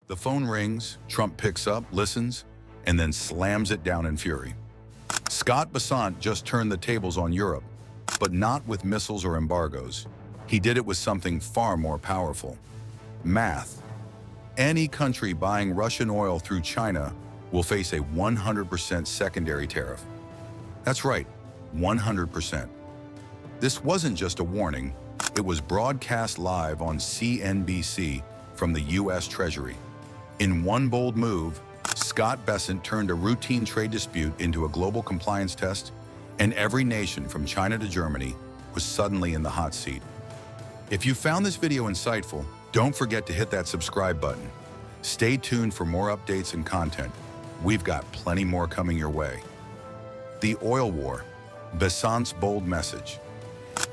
The phone rings, Trump picks up, listens, and then slams it down in fury. Scott Bessent just turned the tables on Europe, but not with missiles or embargoes. He did it with something far more powerful: math. Any country buying Russian oil through China will face a 100% secondary tariff. That's right, 100%. This wasn't just a warning, it was broadcast live on CNBC from the US Treasury. In one bold move, Scott Bessent turned a routine trade dispute into a global compliance test, and every nation from China to Germany was suddenly in the hot seat. If you found this video insightful, don't forget to hit that subscribe button. Stay tuned for more updates and content. We've got plenty more coming your way. The oil war, Bessent's bold message.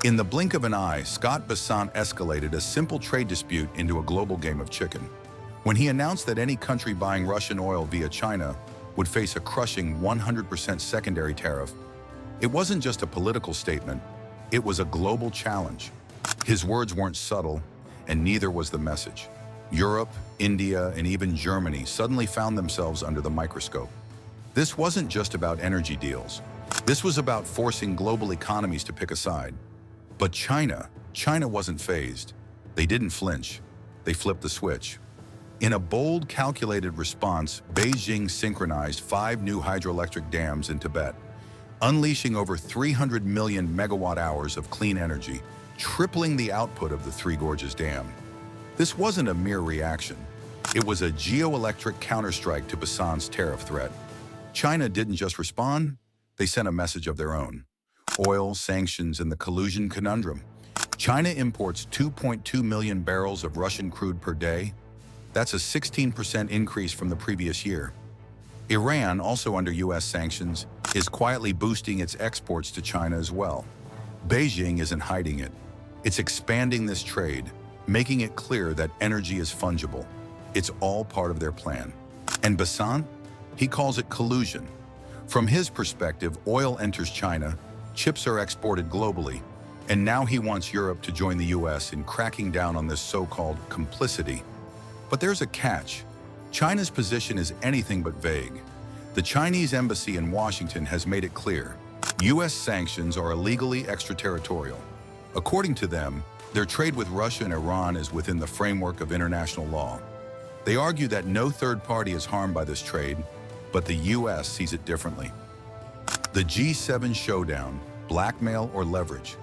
In the blink of an eye, Scott Bessent escalated a simple trade dispute into a global game of chicken. When he announced that any country buying Russian oil via China would face a crushing 100% secondary tariff, it wasn't just a political statement, it was a global challenge. His words weren't subtle, and neither was the message. Europe, India, and even Germany suddenly found themselves under the microscope. This wasn't just about energy deals. This was about forcing global economies to pick a side. But China wasn't fazed. They didn't flinch. They flipped the switch. In a bold, calculated response, Beijing synchronized 5 new hydroelectric dams in Tibet, unleashing over 300 million megawatt-hours of clean energy, tripling the output of the Three Gorges Dam. This wasn't a mere reaction. It was a geoelectric counterstrike to Bessent's tariff threat. China didn't just respond, they sent a message of their own. Oil, sanctions, and the collusion conundrum. China imports 2.2 million barrels of Russian crude per day. That's a 16% increase from the previous year. Iran, also under US sanctions, is quietly boosting its exports to China as well. Beijing isn't hiding it. It's expanding this trade, making it clear that energy is fungible. It's all part of their plan. And Bessent? He calls it collusion. From his perspective, oil enters China, chips are exported globally, and now he wants Europe to join the US in cracking down on this so-called complicity. But there's a catch. China's position is anything but vague. The Chinese embassy in Washington has made it clear. US sanctions are illegally extraterritorial. According to them, their trade with Russia and Iran is within the framework of international law. They argue that no third party is harmed by this trade, but the US sees it differently. The G7 Showdown, blackmail or leverage.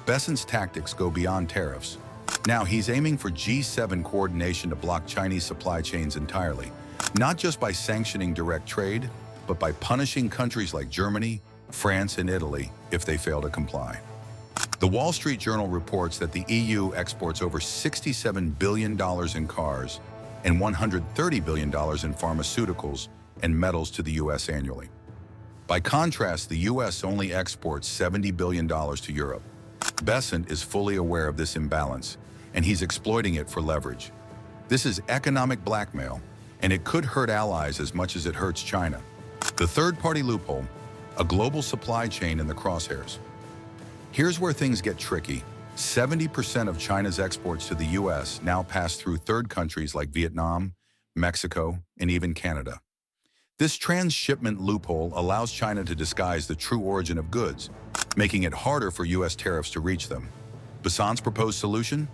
Bessent's tactics go beyond tariffs. Now he's aiming for G7 coordination to block Chinese supply chains entirely, not just by sanctioning direct trade, but by punishing countries like Germany, France, and Italy if they fail to comply. The Wall Street Journal reports that the EU exports over $67 billion in cars and $130 billion in pharmaceuticals and metals to the US annually. By contrast, the US only exports $70 billion to Europe. Bessent is fully aware of this imbalance, and he's exploiting it for leverage. This is economic blackmail, and it could hurt allies as much as it hurts China. The third-party loophole, a global supply chain in the crosshairs. Here's where things get tricky. 70% of China's exports to the US now pass through third countries like Vietnam, Mexico, and even Canada. This transshipment loophole allows China to disguise the true origin of goods, making it harder for US tariffs to reach them. Bessent's proposed solution?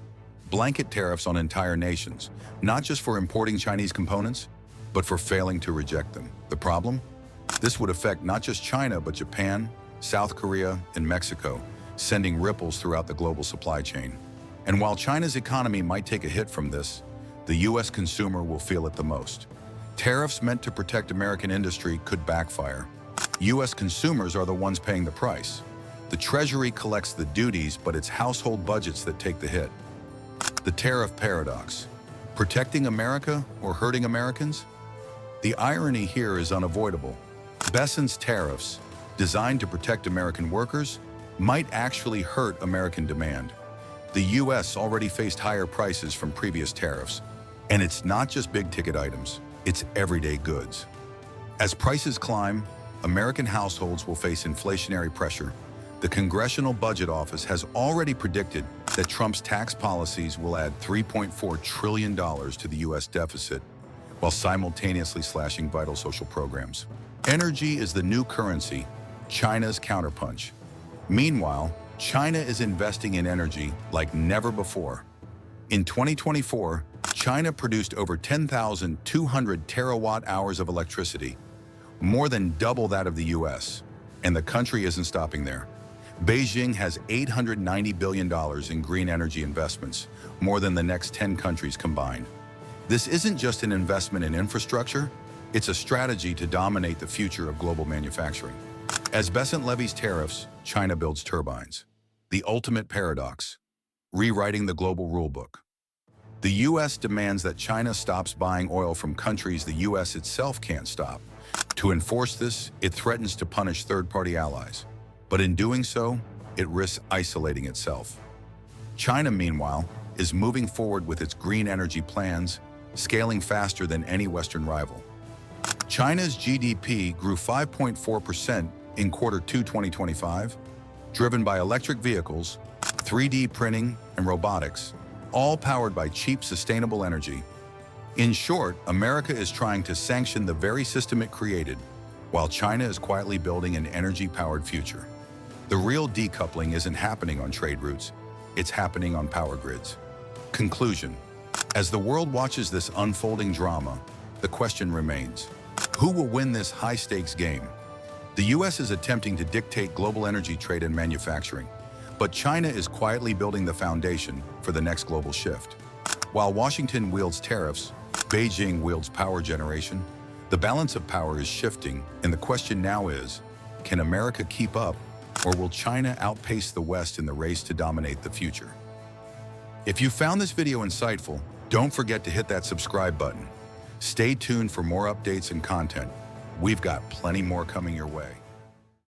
Blanket tariffs on entire nations, not just for importing Chinese components, but for failing to reject them. The problem? This would affect not just China, but Japan, South Korea, and Mexico, sending ripples throughout the global supply chain. And while China's economy might take a hit from this, the US consumer will feel it the most. Tariffs meant to protect American industry could backfire. US consumers are the ones paying the price. The Treasury collects the duties, but it's household budgets that take the hit. The Tariff Paradox. Protecting America or hurting Americans? The irony here is unavoidable. Bessent's tariffs, designed to protect American workers, might actually hurt American demand. The US already faced higher prices from previous tariffs, and it's not just big-ticket items, it's everyday goods. As prices climb, American households will face inflationary pressure. The Congressional Budget Office has already predicted that Trump's tax policies will add $3.4 trillion to the US deficit, while simultaneously slashing vital social programs. Energy is the new currency, China's counterpunch. Meanwhile, China is investing in energy like never before. In 2024, China produced over 10,200 terawatt-hours of electricity, more than double that of the US. And the country isn't stopping there. Beijing has $890 billion in green energy investments, more than the next 10 countries combined. This isn't just an investment in infrastructure, it's a strategy to dominate the future of global manufacturing. As Bessent levies tariffs, China builds turbines. The ultimate paradox, rewriting the global rulebook. The US demands that China stops buying oil from countries the US itself can't stop. To enforce this, it threatens to punish third-party allies. But in doing so, it risks isolating itself. China, meanwhile, is moving forward with its green energy plans, scaling faster than any Western rival. China's GDP grew 5.4% in Q2 2025, driven by electric vehicles, 3D printing, and robotics, all powered by cheap, sustainable energy. In short, America is trying to sanction the very system it created, while China is quietly building an energy-powered future. The real decoupling isn't happening on trade routes, it's happening on power grids. Conclusion. As the world watches this unfolding drama, the question remains, who will win this high-stakes game? The US is attempting to dictate global energy trade and manufacturing, but China is quietly building the foundation for the next global shift. While Washington wields tariffs, Beijing wields power generation, the balance of power is shifting, and the question now is, can America keep up, or will China outpace the West in the race to dominate the future? If you found this video insightful, don't forget to hit that subscribe button. Stay tuned for more updates and content. We've got plenty more coming your way.